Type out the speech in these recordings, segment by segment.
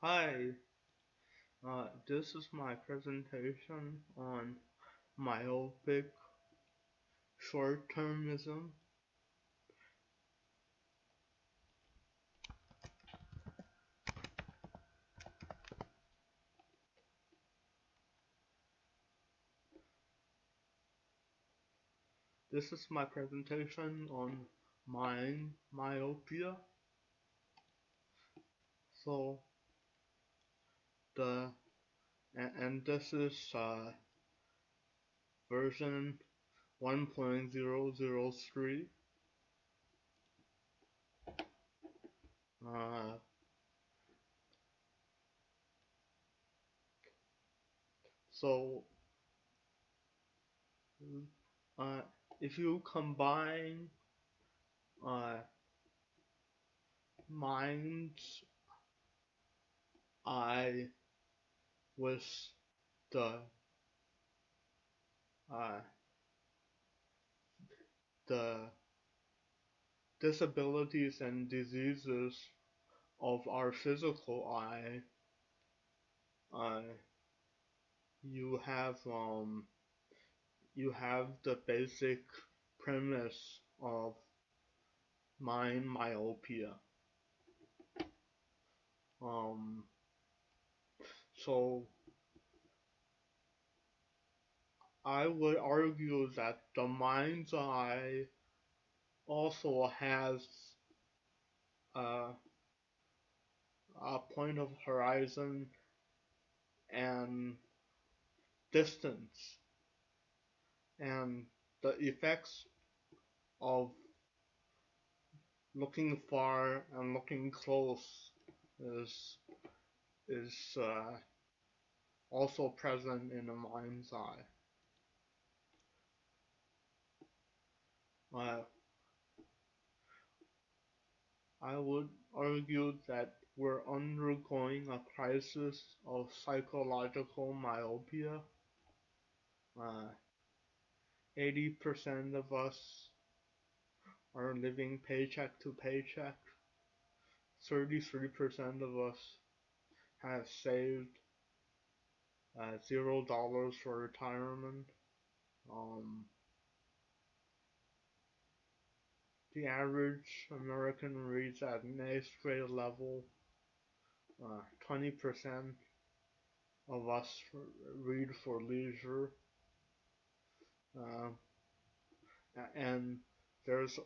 Hi, this is my presentation on myopic short-termism. This is my presentation on myopia. So the and this is version 1.003. Uh, so uh, if you combine uh, mind's eye with the uh, the disabilities and diseases of our physical eye, uh, you have you have the basic premise of mind myopia. Um, so I would argue that the mind's eye also has uh, a point of horizon and distance, and the effects of looking far and looking close is is also present in the mind's eye. Uh, I would argue that we're undergoing a crisis of psychological myopia. 80% of us are living paycheck to paycheck. 33% of us have saved $0 for retirement. Um, the average American reads at an 8th grade level. 20% of us read for leisure. Uh, and there's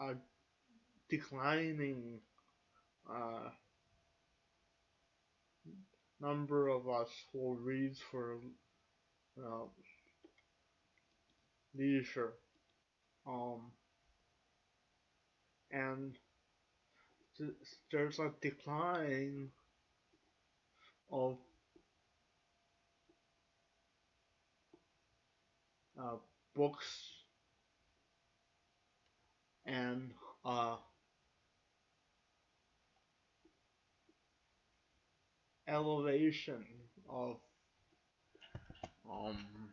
a declining uh, number of us who reads for uh, leisure. Um, and th- there's a decline of uh, books and elevation of um,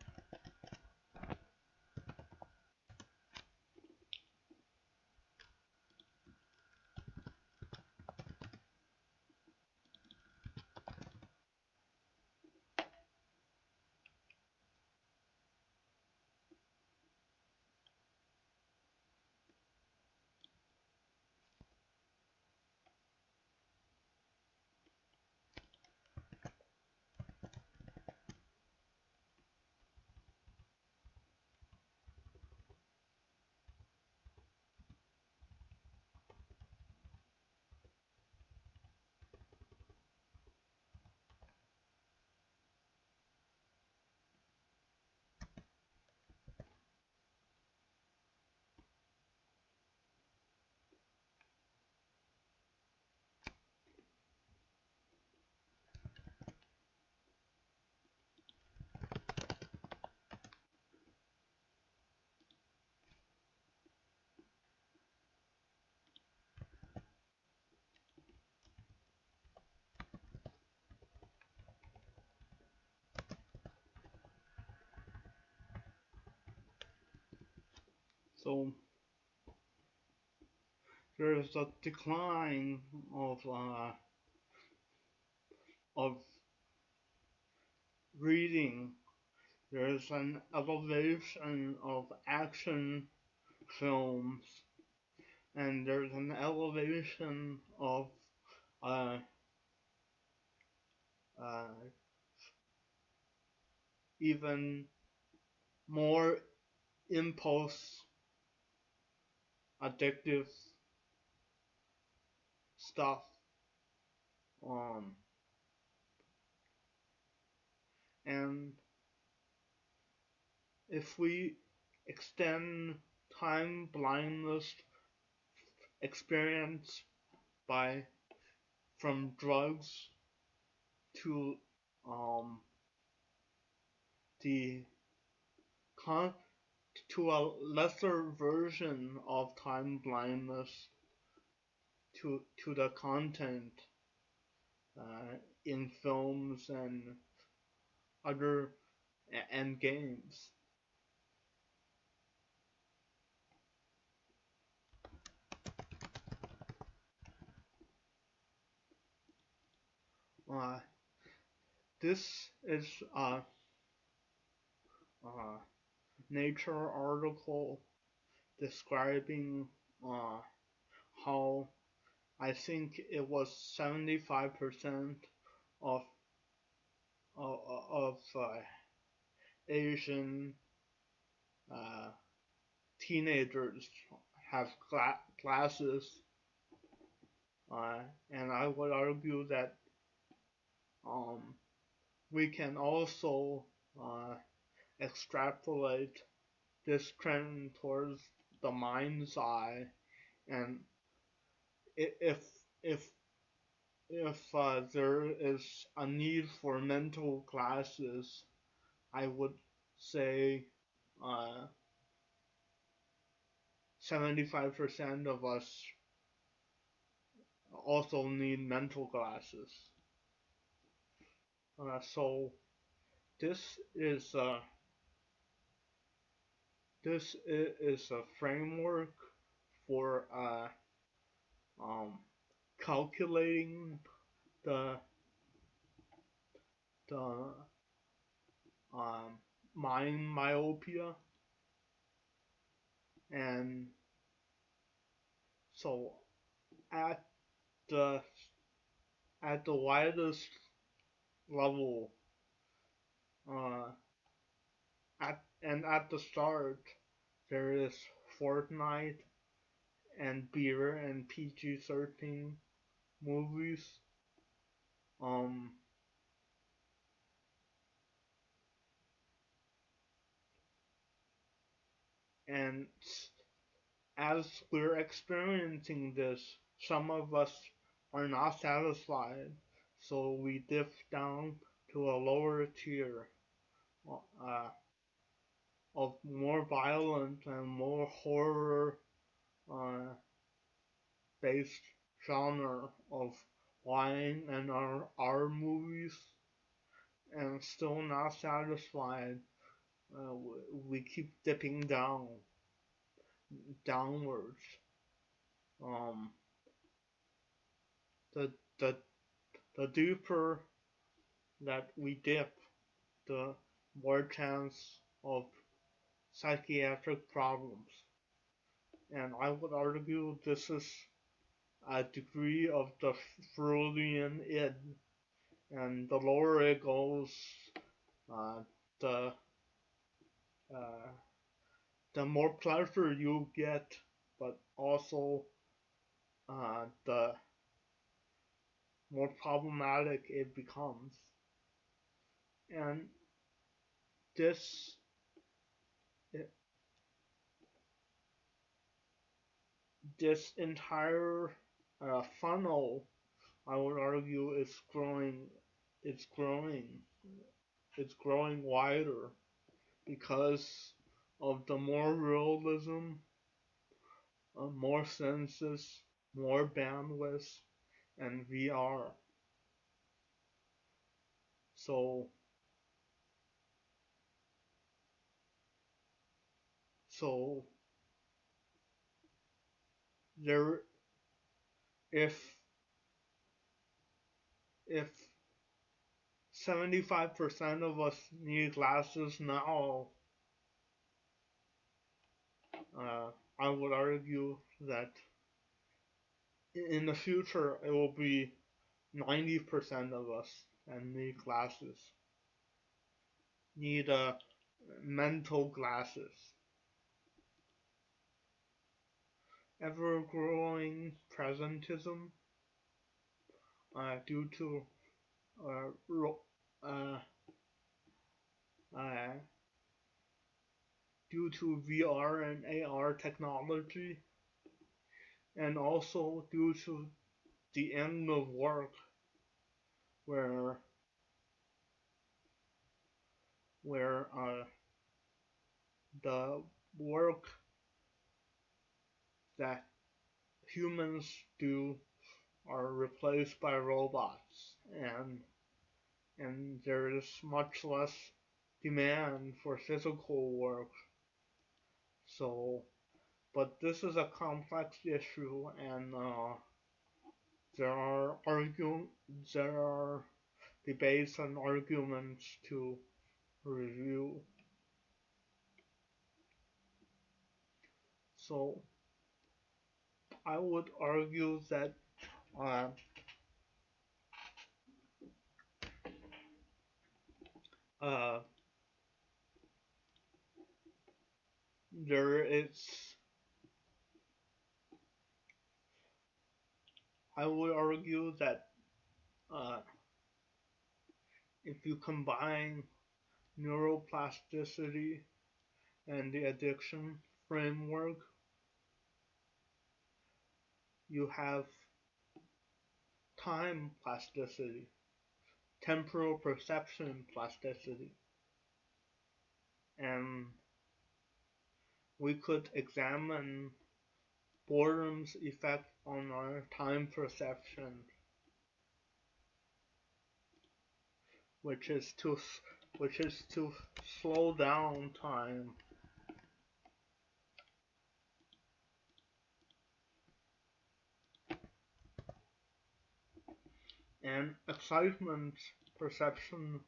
so there's a decline of reading. There's an elevation of action films, and there's an elevation of uh, uh, even more impulse addictive stuff. Um, and if we extend time blindness experience by from drugs to um, the con to a lesser version of time blindness to the content in films and other and games. Uh, this is a Nature article describing uh, how I think it was 75% of of Asian uh, teenagers have glasses, and I would argue that um, we can also uh, extrapolate this trend towards the mind's eye, and if if if there is a need for mental classes, I would say uh, 75% of us also need mental classes. So this is uh, this is a framework for um, calculating the the um, mind myopia, and so at the at the widest level, uh, at the start, there is Fortnite and beer and PG-13 movies. Um, and as we're experiencing this, some of us are not satisfied, so we dip down to a lower tier uh, of more violent and more horror uh, based genre of wine and our movies, and still not satisfied. We keep dipping downwards. Um, the the the deeper that we dip, the more chance of psychiatric problems. And I would argue this is a degree of the Freudian id, and the lower it goes, uh, the uh, the more pleasure you get, but also the more problematic it becomes. And this this entire funnel, I would argue, is growing. It's growing. It's growing wider because of the more realism, more senses, more bandwidth, and VR. So so there if if 75% of us need glasses now, I would argue that in the future it will be 90% of us and need glasses, need mental glasses. Ever growing presentism due to uh, uh, uh, due to VR and AR technology, and also due to the end of work, where the work that humans do are replaced by robots, and there is much less demand for physical work. So, but this is a complex issue, and there are there are debates and arguments to review. So I would argue that uh, uh, there is. I would argue that uh, if you combine neuroplasticity and the addiction framework, you have time plasticity, temporal perception plasticity, and we could examine boredom's effect on our time perception, which is to which is to slow down time, and perception,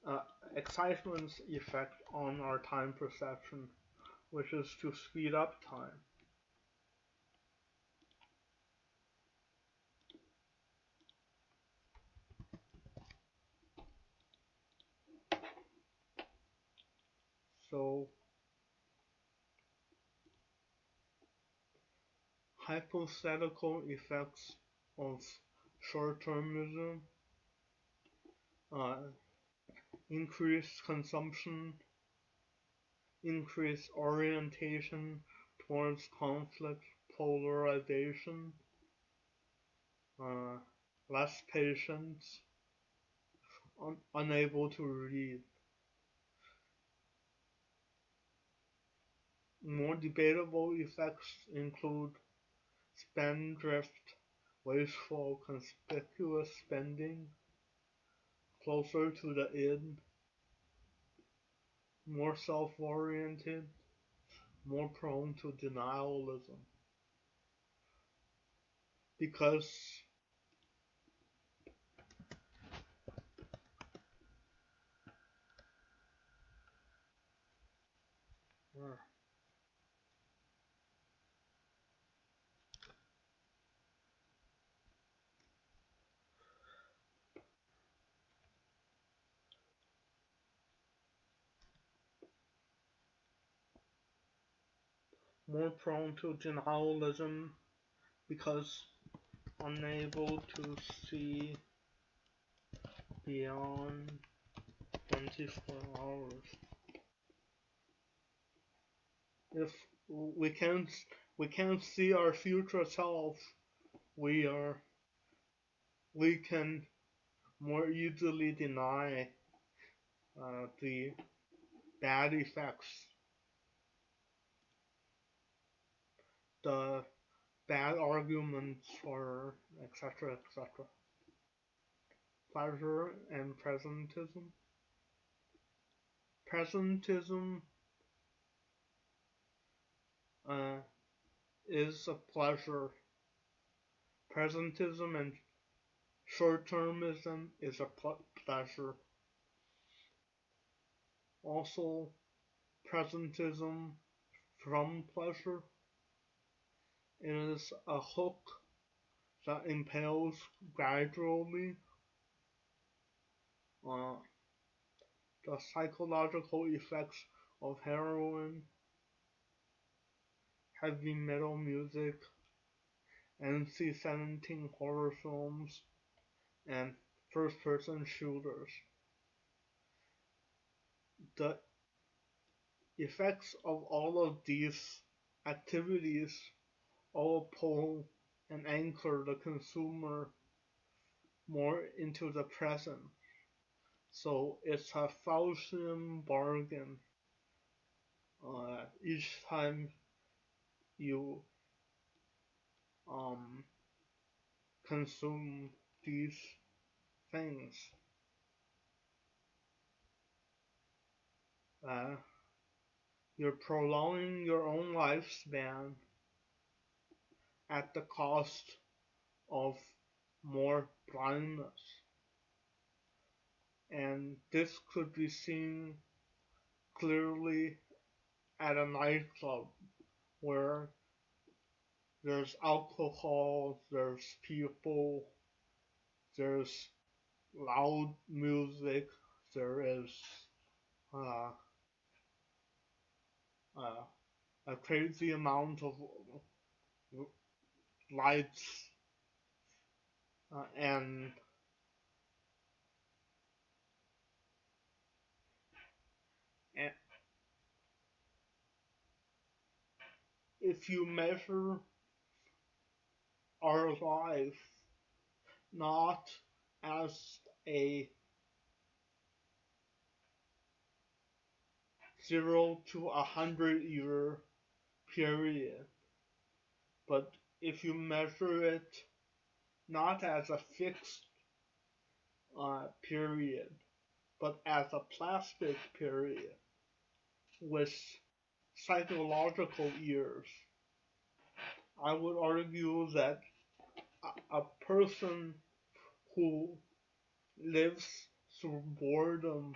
uh, excitement's effect on our time perception, which is to speed up time. So hypothetical effects of short-termism, uh, increased consumption, increased orientation towards conflict, polarization, uh, less patience, unable to read. More debatable effects include spendthrift, wasteful, conspicuous spending, closer to the id, more self-oriented, more prone to denialism. Because we're more prone to denialism because unable to see beyond 24 hours. If we can't we can't see our future self, we are we can more easily deny the bad effects, the bad arguments for etc. etc. Pleasure and presentism. Presentism uh, is a pleasure. Presentism and short-termism is a pleasure. Also, presentism from pleasure is a hook that impels gradually. Uh, the psychological effects of heroin, heavy metal music, NC-17 horror films, and first-person shooters. The effects of all of these activities all pull and anchor the consumer more into the present. So it's a Faustian bargain. Each time you um, consume these things, uh, you're prolonging your own lifespan at the cost of more blindness. And this could be seen clearly at a nightclub where there's alcohol, there's people, there's loud music, there is uh, uh, a crazy amount of lights, and if you measure our life not as a 0 to 100 year period, but if you measure it not as a fixed period, but as a plastic period with psychological years, I would argue that a person who lives through boredom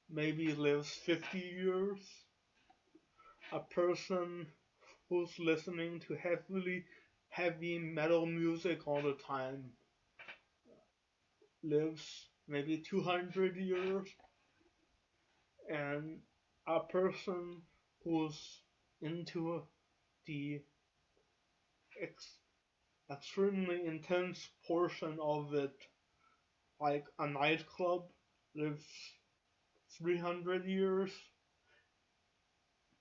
maybe lives 50 years. A person who's listening to heavy metal music all the time lives maybe 200 years. And a person who's into the ex- extremely intense portion of it, like a nightclub, lives 300 years.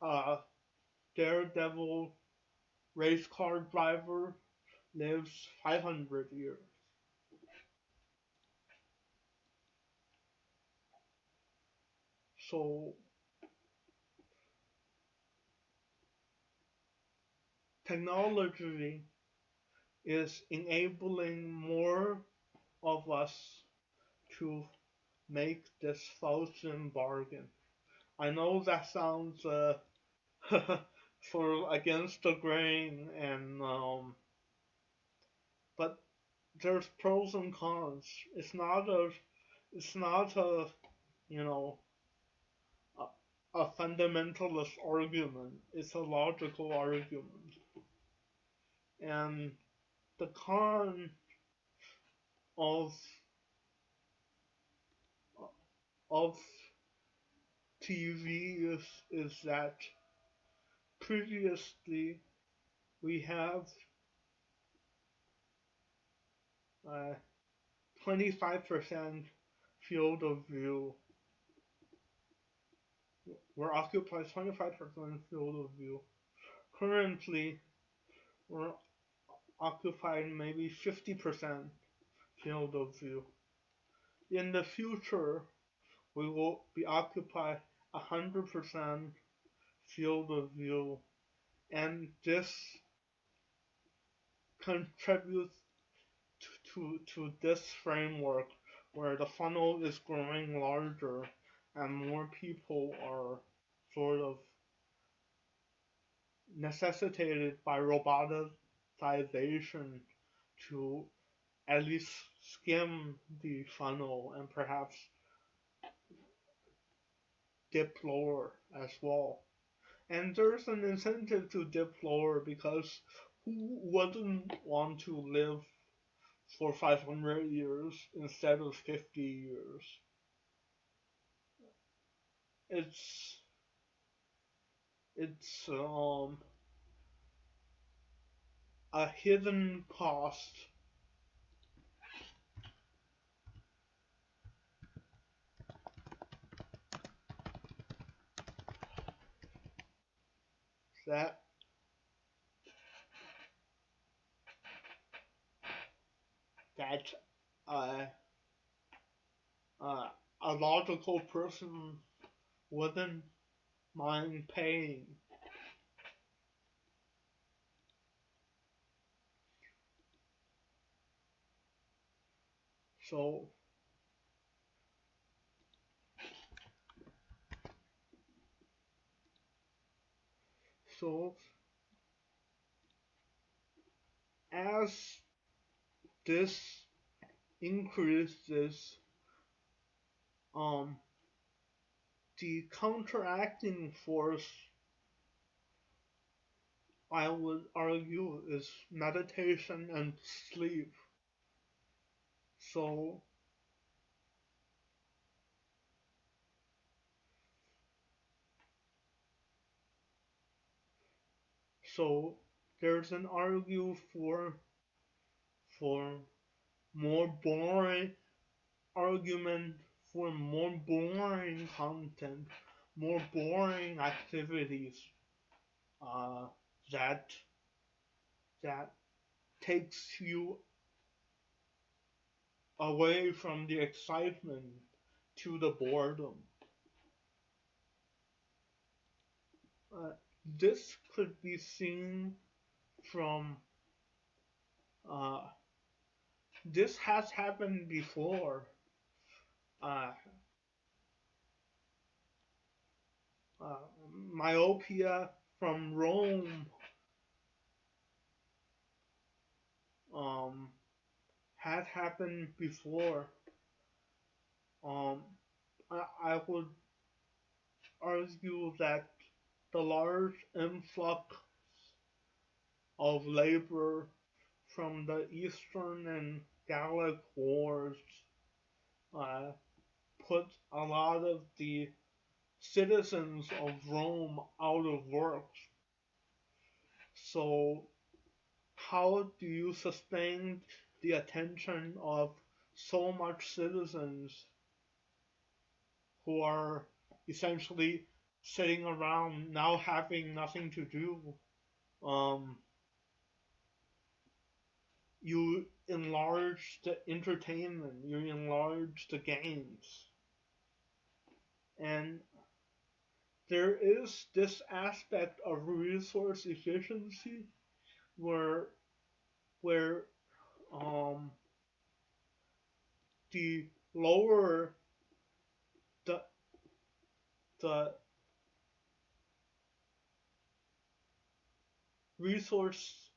A daredevil race car driver lives 500 years. So technology is enabling more of us to make this Faustian bargain. I know that sounds sort of against the grain, and but there's pros and cons. It's not a you know a fundamentalist argument. It's a logical argument, and the con of of TV is that previously we have uh, 25% field of view. We're occupied 25% field of view. Currently, we're occupied maybe 50% field of view. In the future, we will be occupied 100% field of view, and this contributes to this framework where the funnel is growing larger and more people are sort of necessitated by roboticization to at least skim the funnel and perhaps dip lower as well. And there's an incentive to dip lower because who wouldn't want to live for 500 years instead of 50 years? It's it's a hidden cost that that uh, uh, a logical person wouldn't mind paying. So so as this increases, um, the counteracting force I would argue is meditation and sleep. So so there's an for more boring argument for more boring content, more boring activities uh, that that takes you away from the excitement to the boredom. Uh, this could be seen from uh, this has happened before. Uh, uh, Myopia from Rome um, had happened before. Um, I would argue that the large influx of labor from the Eastern and Gallic wars uh, put a lot of the citizens of Rome out of work. So, how do you sustain the attention of so much citizens who are essentially sitting around now having nothing to do? Um, you enlarge the entertainment, you enlarge the games, and there is this aspect of resource efficiency where where um, the lower the the resource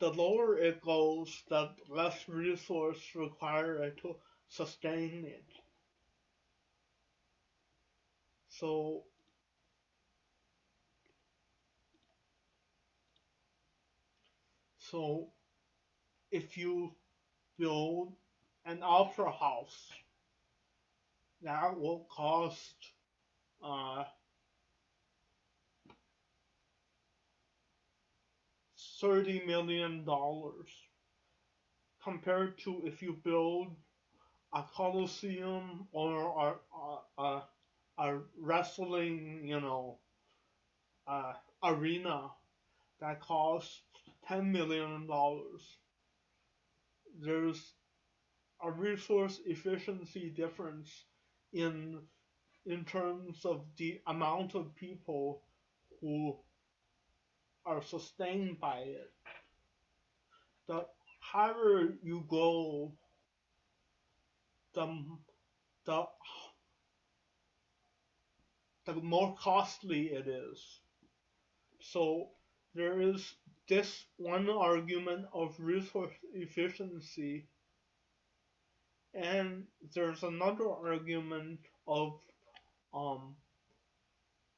the lower it goes, the less resource required to sustain it. So so if you build an opera house that will cost uh, $30 million compared to if you build a coliseum or a wrestling, arena that costs $10 million. There's a resource efficiency difference in in terms of the amount of people who are sustained by it. The higher you go, the the the more costly it is. So there is this one argument of resource efficiency, and there's another argument of um,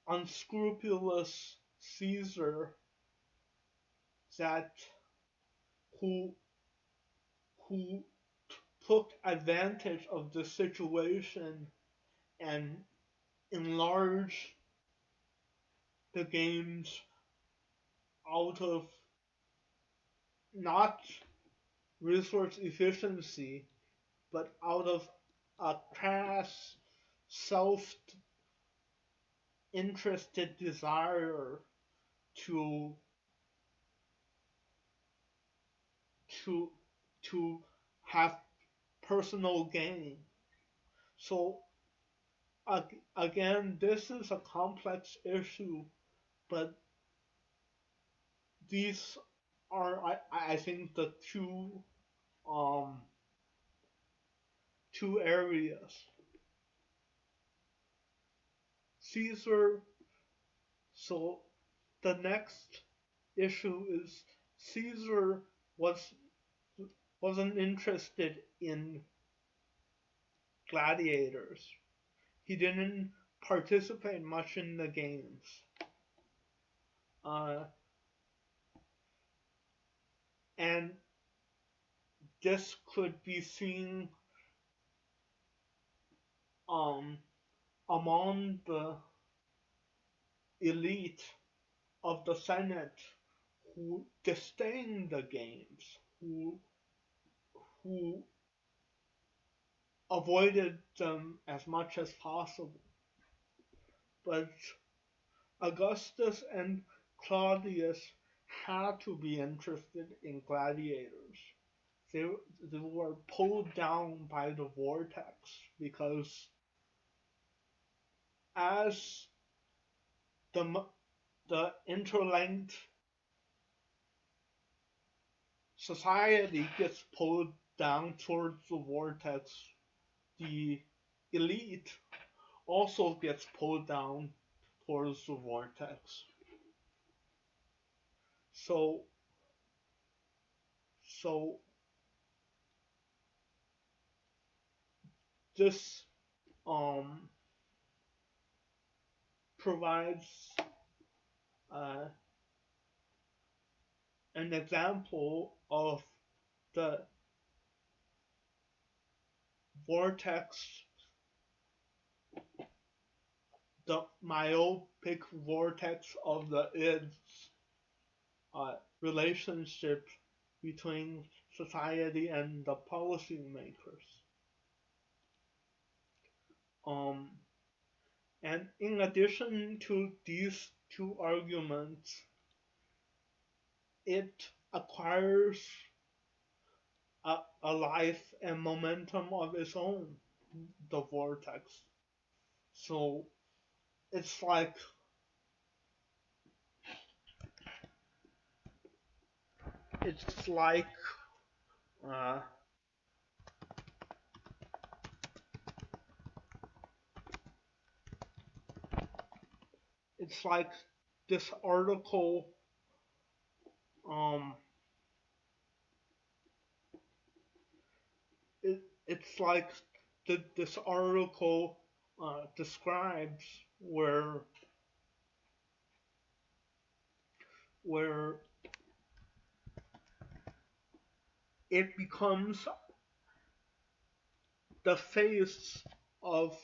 unscrupulous Caesar that who who took advantage of the situation and enlarged the games out of not resource efficiency, but out of a crass, self interested desire to to to have personal gain. So again, this is a complex issue, but these are I think the um two areas. Caesar. So the next issue is Caesar was wasn't interested in gladiators. He didn't participate much in the games. Uh, and this could be seen um, among the elite of the Senate who disdained the games, who avoided them as much as possible. But Augustus and Claudius had to be interested in gladiators. They, they were pulled down by the vortex because as the, the interlinked society gets pulled down towards the vortex, the elite also gets pulled down towards the vortex. So, so this um, provides uh, an example of the vortex, the myopic vortex of the id's relationship between society and the policymakers. Um, and in addition to these two arguments, it acquires a life and momentum of its own, the vortex. So it's like it's like uh, it's like this article um, it's like this article describes where it becomes the face of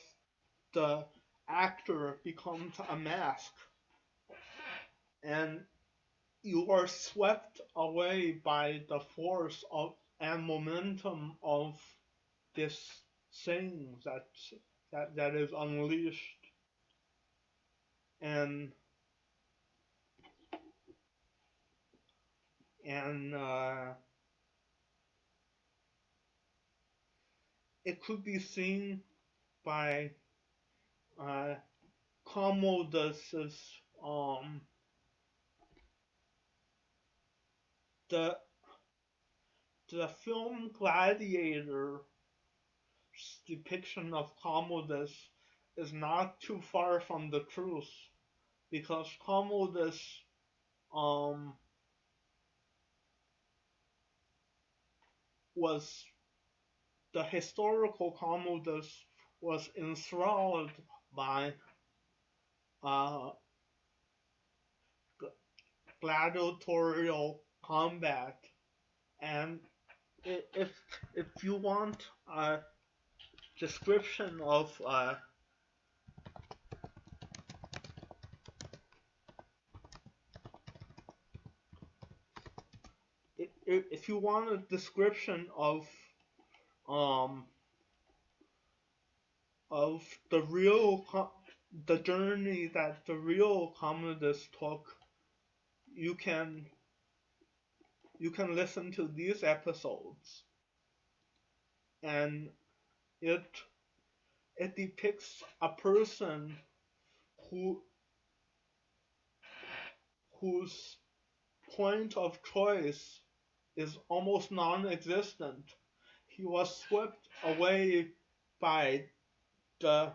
the actor becomes a mask, and you are swept away by the force of and momentum of this thing that is unleashed, and and it could be seen by uh, Commodus's the the film Gladiator depiction of Commodus is not too far from the truth because Commodus um, was the historical Commodus was enthralled by uh, gladiatorial combat, and if if you want a description of if you want a description um of the journey that the real Commodus took, you can listen to these episodes, and it depicts a person who whose point of choice is almost non-existent. He was swept away by the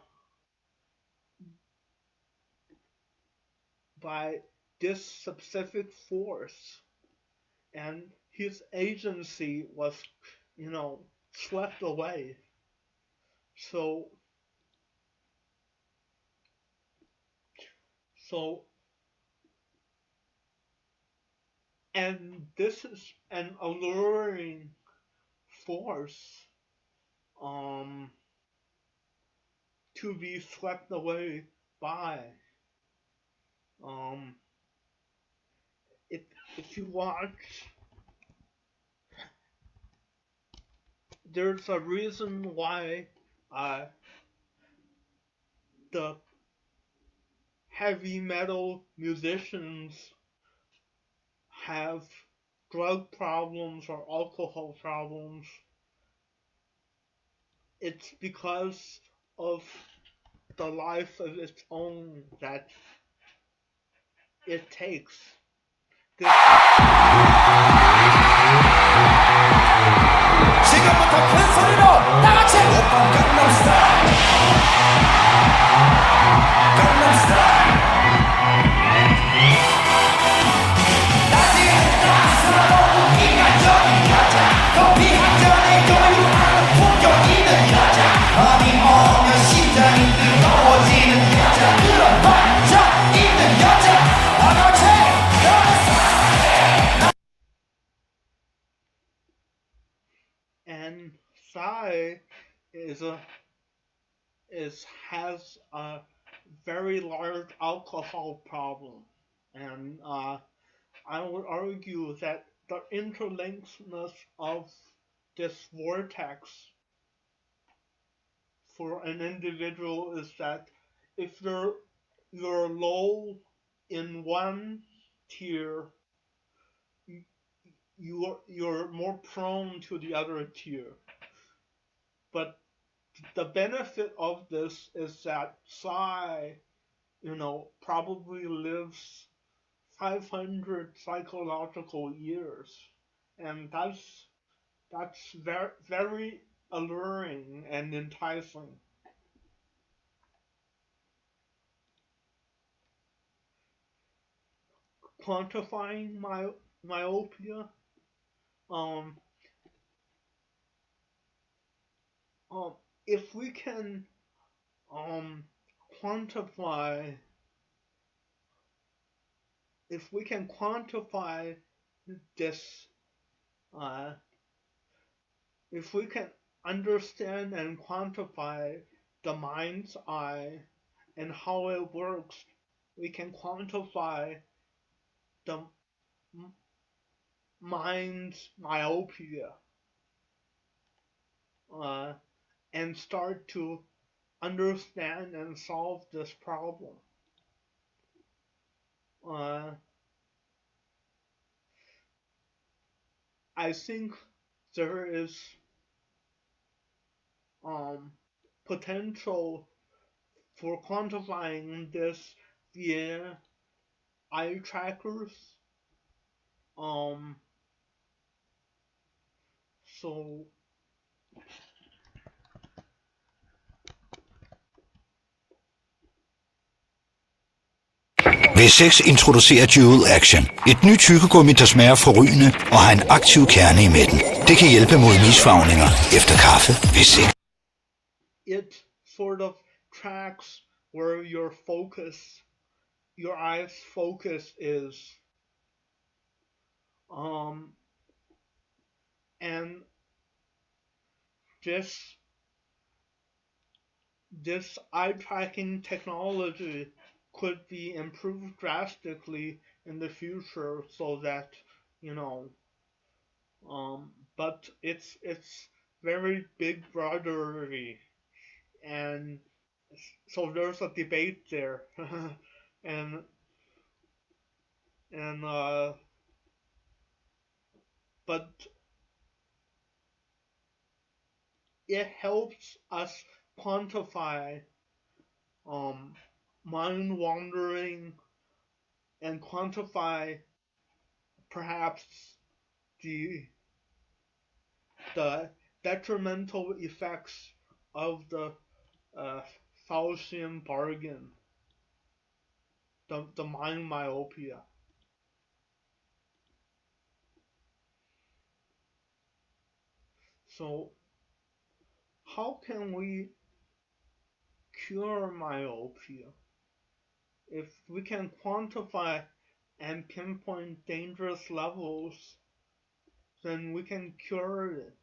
by this specific force, and his agency was, swept away. So so and this is an alluring force um to be swept away by. Um if if you watch, there's a reason why uh the heavy metal musicians have drug problems or alcohol problems. It's because of the life of its own that it takes. This 지금부터 큰 소리로 다 같이 오빤 강남 스타일 강남 스타일 낮이 따스하고 인간적인 여자 커피 한 잔에 여유하는 품격 있는 여자 밤이 오면 심장이 뜨거워지는 여자 그런 반짝 있는 여자 아가씨 and Psy has a very large alcohol problem, and I would argue that the interlinkedness of this vortex for an individual is that if you're low in one tier, you're more prone to the other tier. But the benefit of this is that Psy, probably lives 500 psychological years, and that's very very alluring and enticing. Quantifying myopia, um, if we can um, quantify this, uh, if we can understand and quantify the mind's eye and how it works, we can quantify the mind's myopia, and start to understand and solve this problem. I think there is potential for quantifying this via eye trackers. So V6 introducerer dual action. Et nyt tykkegummi, der smager forrygende og har en aktiv kerne i midten. Det kan hjælpe mod misfarvninger efter kaffe V6. It sort of tracks where your eyes focus is. And this eye tracking technology could be improved drastically in the future so that, you know, but it's very big brotherly, and so there's a debate there. and and but it helps us quantify mind wandering and quantify perhaps the the detrimental effects of the uh, Faustian bargain, the mind myopia. So how can we cure myopia? If we can quantify and pinpoint dangerous levels, then we can cure it.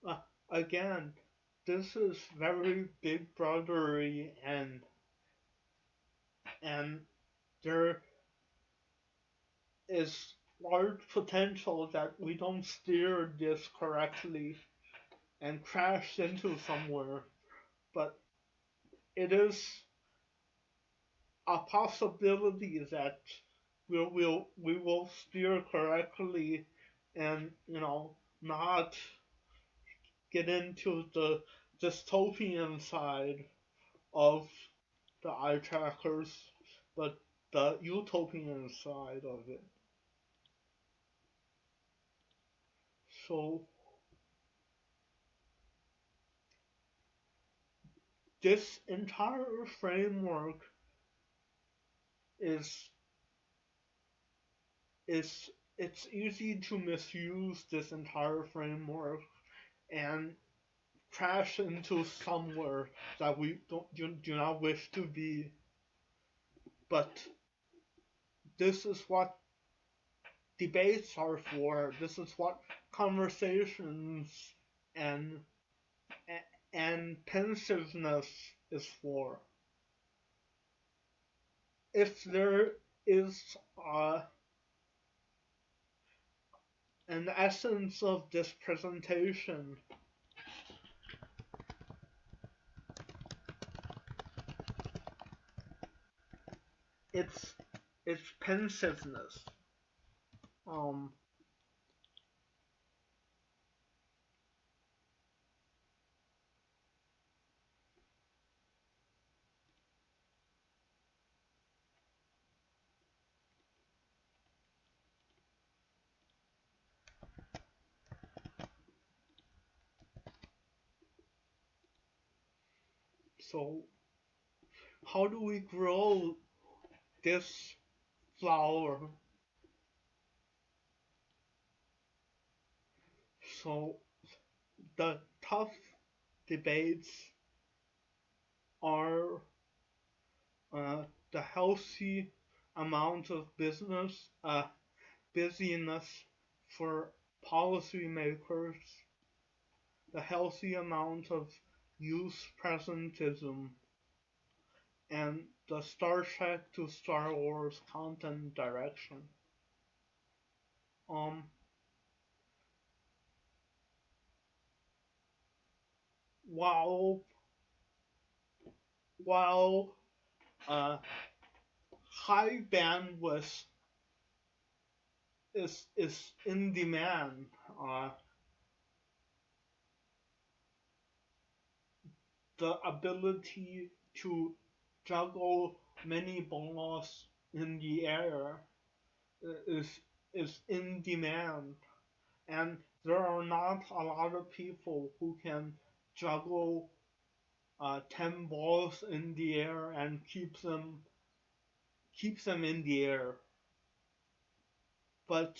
Uh, Again, this is very big brotherly, and there is large potential that we don't steer this correctly and crash into somewhere. But it is a possibility that we will steer correctly and, you know, not get into the dystopian side of the eye trackers, but the utopian side of it. So this entire framework is is it's easy to misuse this entire framework and crash into somewhere that we do not wish to be. But this is what debates are for. This is what conversations and and pensiveness is for. If there is an essence of this presentation, it's pensiveness. Um, so how do we grow this flower? So the tough debates are the healthy amount of busyness for policymakers, the healthy amount of youth presentism, and the Star Trek to Star Wars content direction. Um, while while high bandwidth is in demand, the ability to juggle many balls in the air is in demand, and there are not a lot of people who can juggle 10 balls in the air and keep them keeps them in the air. But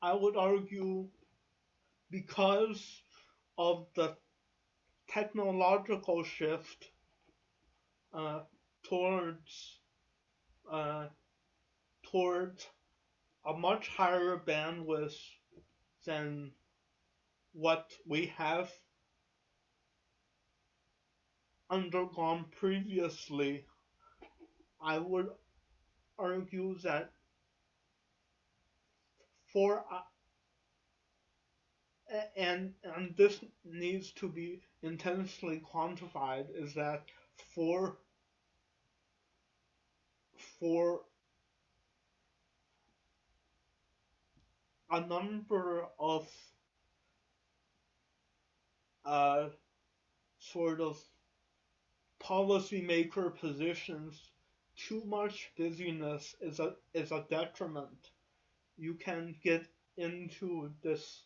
I would argue because of the technological shift uh, towards uh, towards a much higher bandwidth than what we have undergone previously, I would argue that for and this needs to be intensely quantified, is that for for a number of uh, sort of policymaker positions, too much busyness is a detriment. You can get into this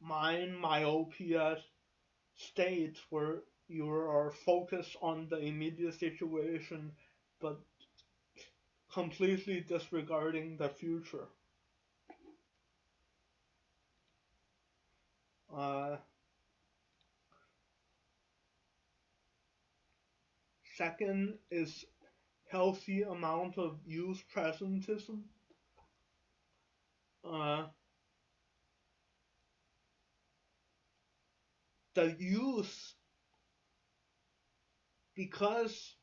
myopia state where you are focused on the immediate situation but completely disregarding the future. Uh, Second is healthy amount of youth presentism. Uh, the youth, because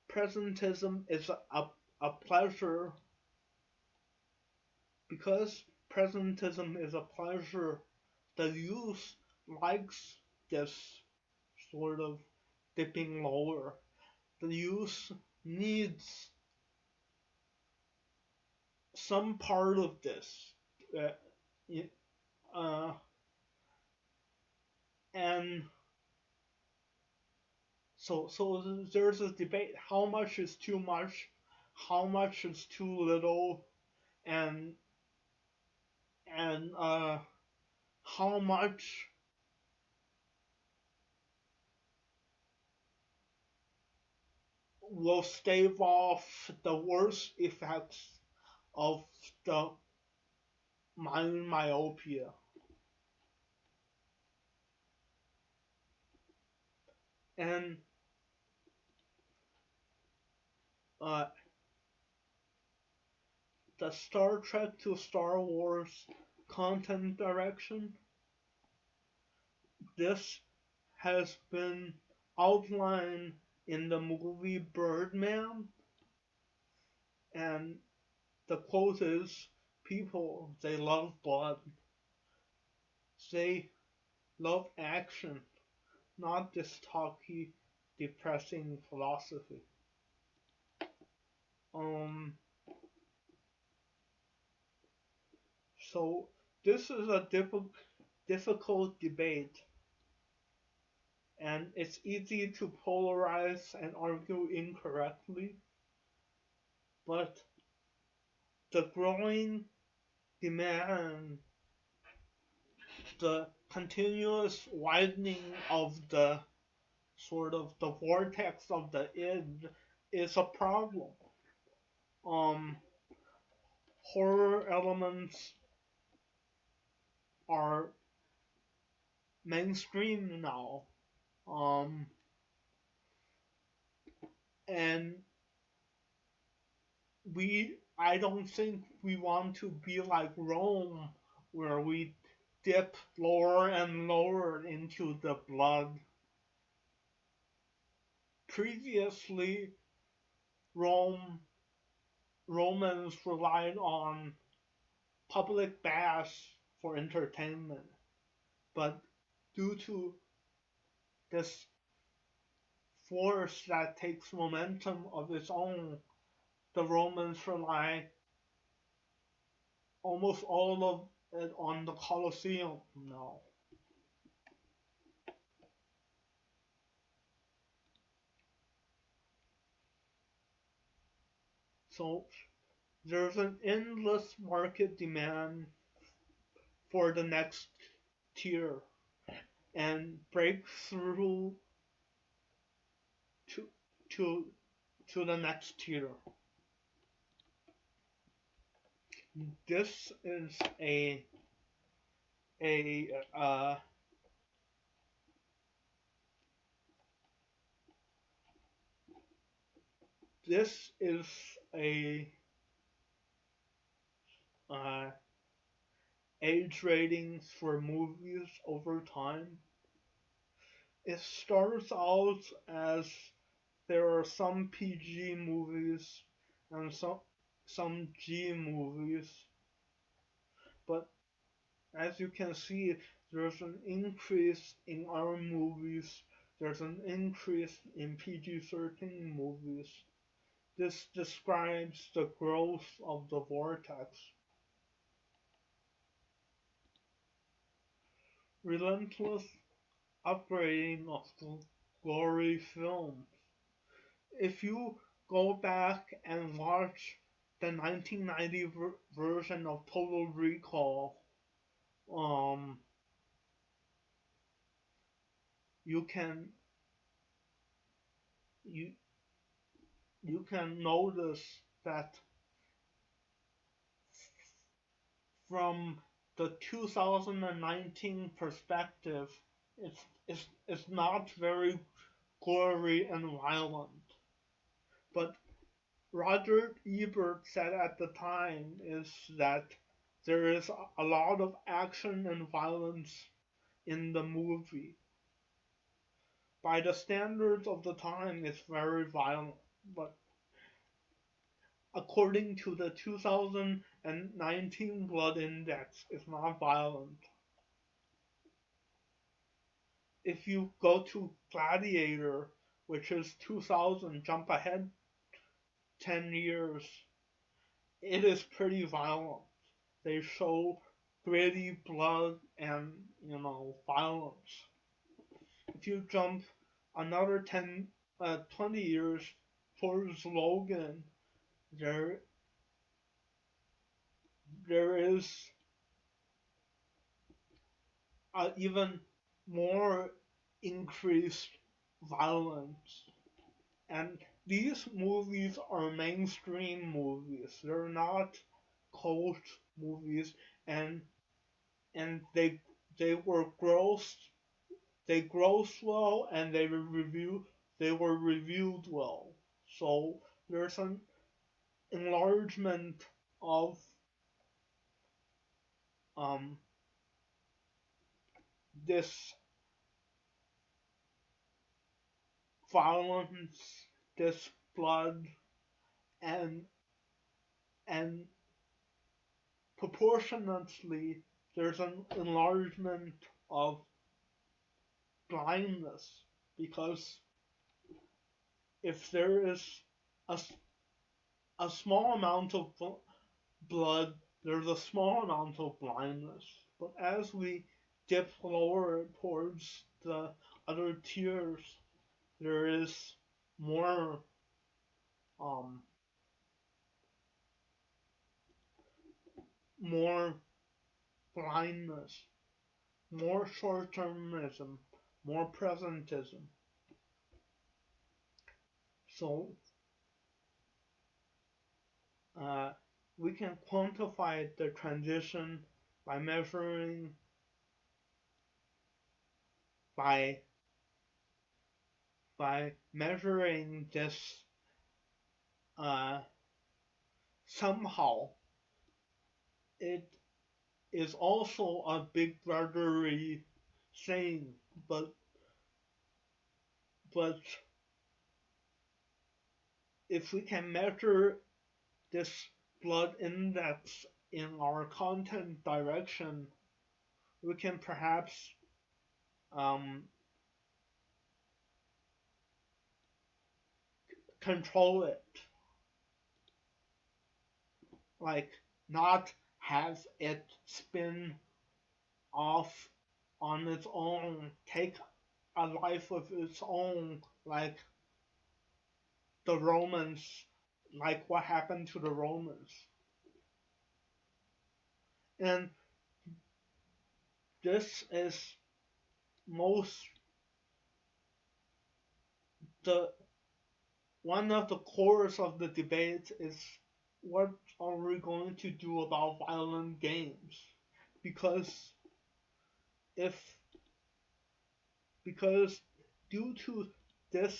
presentism is a pleasure, because presentism is a pleasure, the youth likes this sort of dipping lower. The youth needs some part of this. Uh, uh, and so there's a debate: how much is too much, how much is too little, and how much will stave off the worst effects of the myopia. And uh, the Star Trek to Star Wars content direction, this has been outlined in the movie Birdman, and the quote is, people, they love blood. They love action, not this talky, depressing philosophy. Um, so this is a difficult debate, and it's easy to polarize and argue incorrectly, but the growing demand, the continuous widening of the sort of the vortex of the id is a problem. Um, Horror elements are mainstream now, um, and I don't think we want to be like Rome, where we dip lower and lower into the blood. Previously, Romans relied on public baths for entertainment, but due to this force that takes momentum of its own, the Romans rely almost all of it on the Colosseum now. So there's an endless market demand for the next tier, and breakthrough to to to the next tier. This is a this is a uh, age ratings for movies over time. It starts out as there are some PG movies and some G movies, but as you can see, there's an increase in R movies. There's an increase in PG-13 movies. This describes the growth of the vortex. Relentless upgrading of the glory films. If you go back and watch the 1990 version of Total Recall, um, you can you you can notice that from the 2019 perspective, it's not very gory and violent. But Roger Ebert said at the time is that there is a lot of action and violence in the movie. By the standards of the time, it's very violent, but according to the 2019 Blood Index, it's not violent. If you go to Gladiator, which is 2000, jump ahead 10 years, it is pretty violent. They show gritty blood and, violence. If you jump another 20 years towards Logan, there is even more increased violence. And these movies are mainstream movies. They're not cult movies, and they were grossed. They grossed well, and They were reviewed well. So there's an enlargement of um this violence, this blood, and and proportionately there's an enlargement of blindness, because if there is a, a small amount of blood, there's a small amount of blindness. But as we dip lower towards the other tiers, there is more um, more blindness, more short-termism, more presentism. So uh, we can quantify the transition by measuring by this uh, somehow. It is also a big brotherly thing, but if we can measure this blood index in our content direction, we can perhaps um, control it, like not have it spin off on its own, take a life of its own, like the Romans, like what happened to the Romans. And this is most the one of the cores of the debate is what are we going to do about violent games? Because if because due to this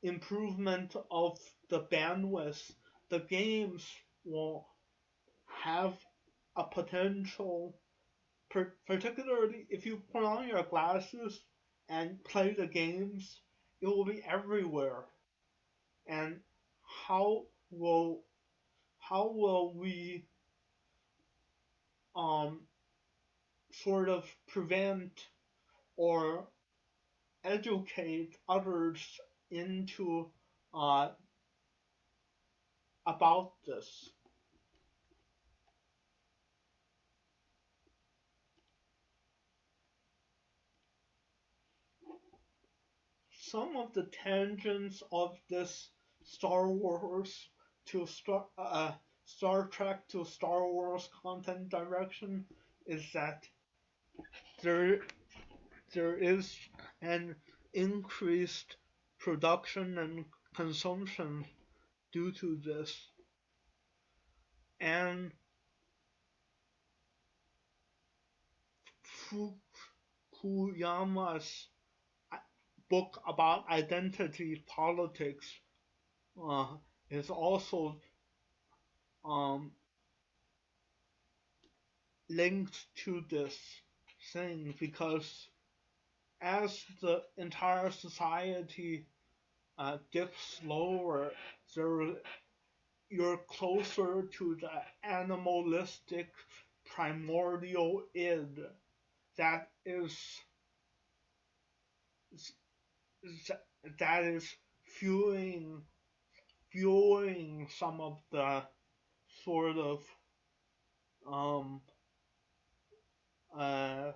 improvement of the bandwidth, the games will have a potential, particularly if you put on your glasses and play the games, it will be everywhere. And how will how will we um sort of prevent or educate others into uh about this? Some of the tangents of this Star Wars to Star Trek to Star Wars content direction is that there there is an increased production and consumption due to this, and Fukuyama's book about identity politics uh, is also um, linked to this thing because as the entire society dips lower, there, you're closer to the animalistic primordial id that is that is fueling fueling some of the sort of um, uh,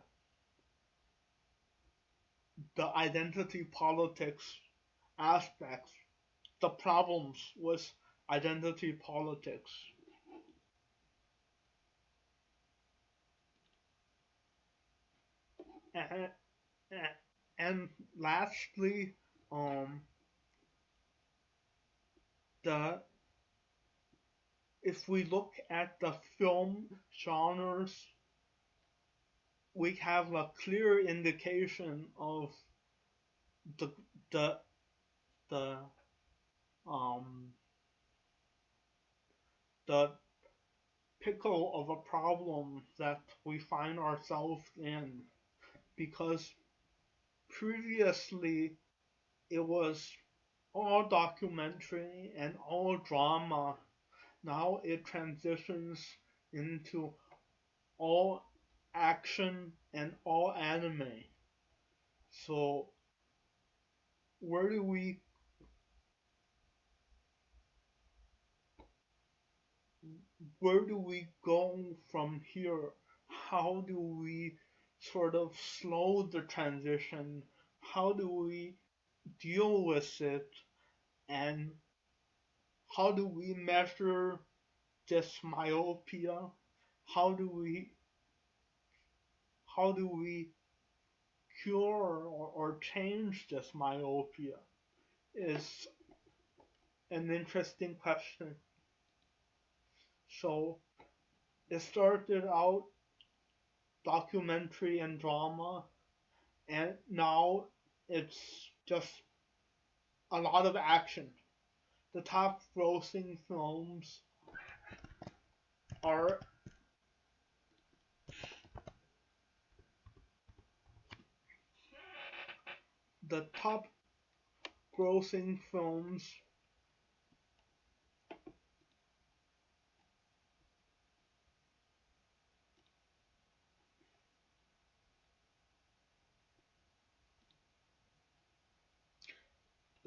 the identity politics aspects, the problems with identity politics. And, and lastly, um, the if we look at the film genres, we have a clear indication of the the the um the pickle of a problem that we find ourselves in because previously it was all documentary and all drama. Now it transitions into all action and all anime. So where do we where do we go from here? How do we sort of slow the transition? How do we deal with it? And how do we measure this myopia? How do we how do we cure or change this myopia? Is an interesting question. So it started out documentary and drama, and now it's just a lot of action. The top grossing films are the top grossing films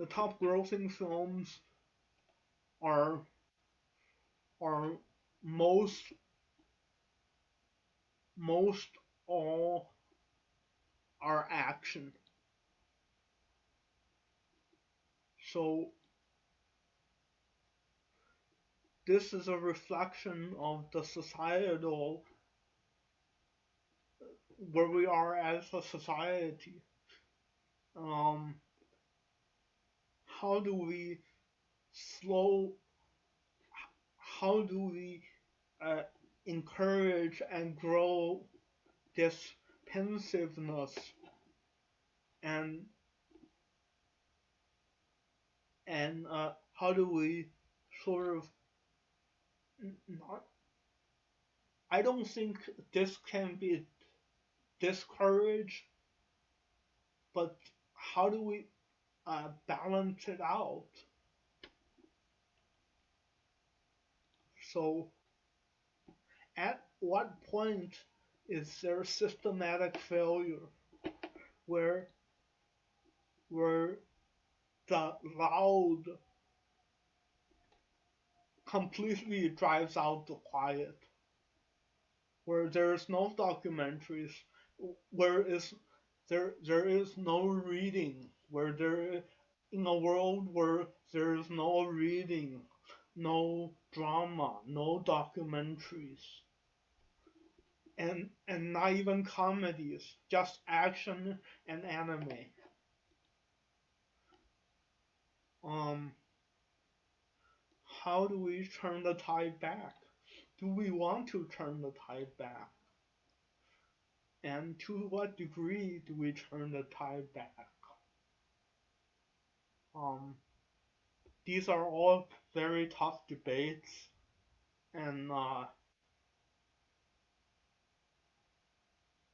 the top grossing films are are most most all are action. So this is a reflection of the societal where we are as a society. Um, how do we slow, how do we uh, encourage and grow this pensiveness, and how do we sort of not, I don't think this can be discouraged, but how do we balance it out? So, at what point is there systematic failure where where the loud completely drives out the quiet, where there is no documentaries, where is there is no reading, where there in a world where there is no reading, no drama, no documentaries, and not even comedies, just action and anime. Um, how do we turn the tide back? Do we want to turn the tide back? And to what degree do we turn the tide back? Um, these are all very tough debates, and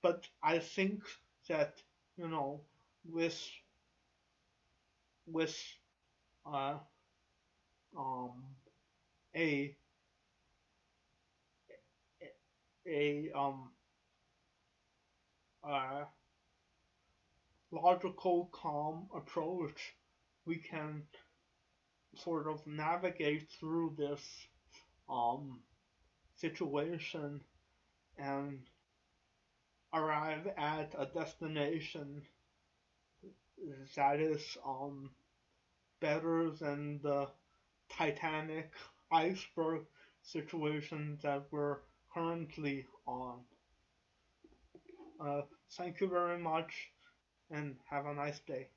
but I think that you know, with with uh, um, a a uh, logical, calm approach, we can sort of navigate through this um, situation and arrive at a destination that is better than the Titanic iceberg situation that we're currently on. Thank you very much and have a nice day.